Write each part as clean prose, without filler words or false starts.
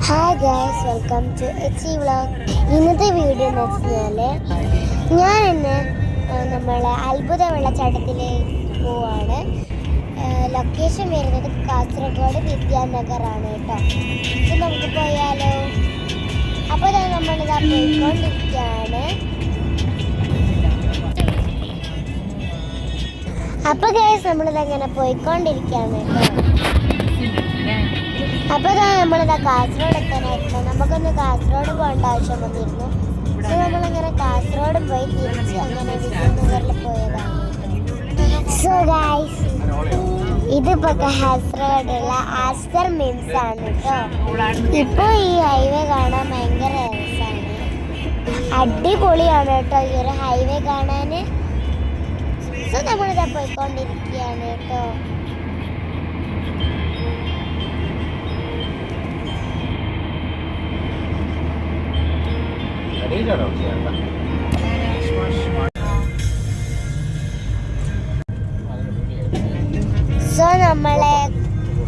Hi guys, welcome to H vlog. ഇന്നത്തെ video എന്ന് വെച്ചാൽ ഞാൻ ഇന്ന് നമ്മളെ അത്ഭുത വെള്ളച്ചാട്ടത്തിലേക്ക് പോവാണ്. ലൊക്കേഷൻ വരുന്നത് കാസർഗോഡ് വിദ്യാനഗറാണ് കേട്ടോ. ഇത് നമുക്ക് പോയാലോ? അപ്പോൾ നമ്മളിതാ പോയിക്കൊണ്ടിരിക്കുകയാണ്. അപ്പോൾ ഗൈസ് നമ്മളിതങ്ങനെ പോയിക്കൊണ്ടിരിക്കുകയാണ് കേട്ടോ. അപ്പോൾ നമ്മളിതാ കാസർഗോഡ് എത്താനായിരുന്നു. നമുക്കൊന്ന് കാസർഗോഡ് പോകേണ്ട ആവശ്യം വന്നിരുന്നു. സോ നമ്മളിങ്ങനെ കാസർഗോഡ് പോയി തിരിച്ച് അങ്ങനെ വിദ്യാനഗറിൽ പോയതാണ്. സോ ഗൈസ്, ഇതിപ്പോൾ കാസർഗോഡുള്ള ആസ്റ്റർ മിംസ് ആണ് കേട്ടോ. ഇപ്പോൾ ഈ ഹൈവേ കാണാൻ ഭയങ്കര രസമാണ്, അടിപൊളിയാണ് കേട്ടോ ഈ ഒരു ഹൈവേ കാണാൻ. സോ നമ്മളിതാ പോയിക്കൊണ്ടിരിക്കുകയാണ് കേട്ടോ. സോ നമ്മളെ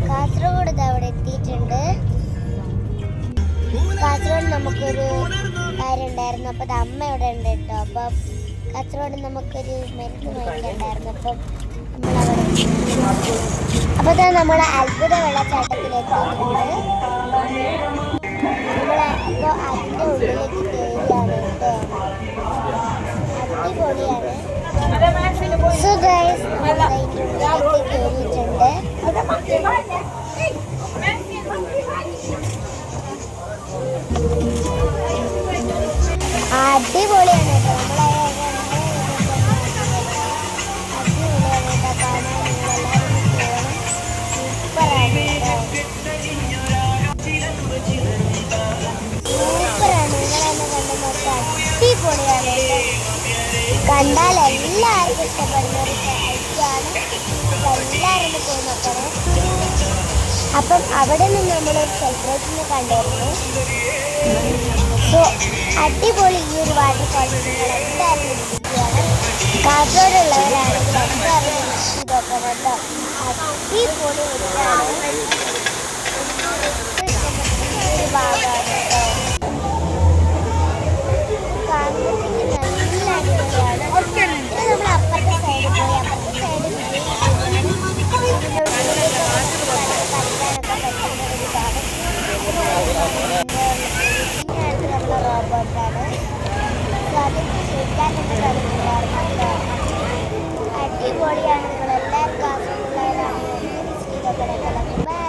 കാസർഗോഡ് അവിടെ എത്തിയിട്ടുണ്ട്. കാസർഗോഡ് നമുക്കൊരു കാര്യം ഉണ്ടായിരുന്നു. അപ്പോൾ അത് അമ്മ ഇവിടെ ഉണ്ട് കേട്ടോ. അപ്പോൾ കാസർഗോഡ് നമുക്കൊരു മരുന്ന് വാങ്ങിയിട്ടുണ്ടായിരുന്നു. അപ്പം നമ്മളവിടെ നമ്മളെ അത്ഭുത വെള്ളച്ചാട്ടത്തിലേക്ക് നമ്മളെ അപ്പോൾ അതിൻ്റെ ഉള്ളിലേക്ക് കയറിയാണ് കേട്ടോ. അടിപൊളിയാണ്. സോ ഗൈസ്, നമ്മൾ അതിൻ്റെ ഉള്ളിലേക്ക് കയറിയിട്ടുണ്ട്. അടിപൊളിയാണ് കേട്ടോ. നമ്മളെ അടിപൊളിയാണ് കേട്ടോ കാണാൻ. നിങ്ങളെല്ലാവരും പോകണം. സൂപ്പറാണ് കേട്ടോ. സൂപ്പറാണ്. നിങ്ങളെന്നെ കണ്ട് നോക്കാം. അടിപൊളിയാണ് കേട്ടോ. കണ്ടാൽ എല്ലാവർക്കും ഇഷ്ടപ്പെടുന്ന ഒരു കാഴ്ചയാണ്. എല്ലാവരും പോയി നോക്കണം. അപ്പം അവിടെ നിന്ന് നമ്മളൊരു സെലിബ്രേഷനെ കണ്ടിരുന്നു. സോ അടിപൊളി ഈ ഒരു വാട്ടർഫാൾസ് നിങ്ങൾ എല്ലാവരും വിളിക്കുകയാണ്. കാസർഗോഡുള്ളവരാണെങ്കിൽ എല്ലാവരും വിളിച്ച് നോക്കണം കേട്ടോ. അടിപൊളി ഒരു ഭാഗമാണ് കേട്ടോ. കാണുമ്പോഴത്തേക്ക് നല്ല അടിപൊളിയാണ്. നമ്മൾ അപ്പുറത്തെ സൈഡിൽ പോയി അപ്പുറത്തെ സൈഡിൽ കളിക്കാനൊക്കെ പറ്റുന്ന ഒരു ഭാഗം. നമ്മളെ റോബോട്ടാണ്. സോ അതൊക്കെ കളിക്കാനൊക്കെ കളിക്കുന്നുണ്ടായിരുന്നു. അടിപൊളിയാണ്. നിങ്ങളെല്ലാവരും കാസർഗോഡുള്ളവരാണ്. ബൈ.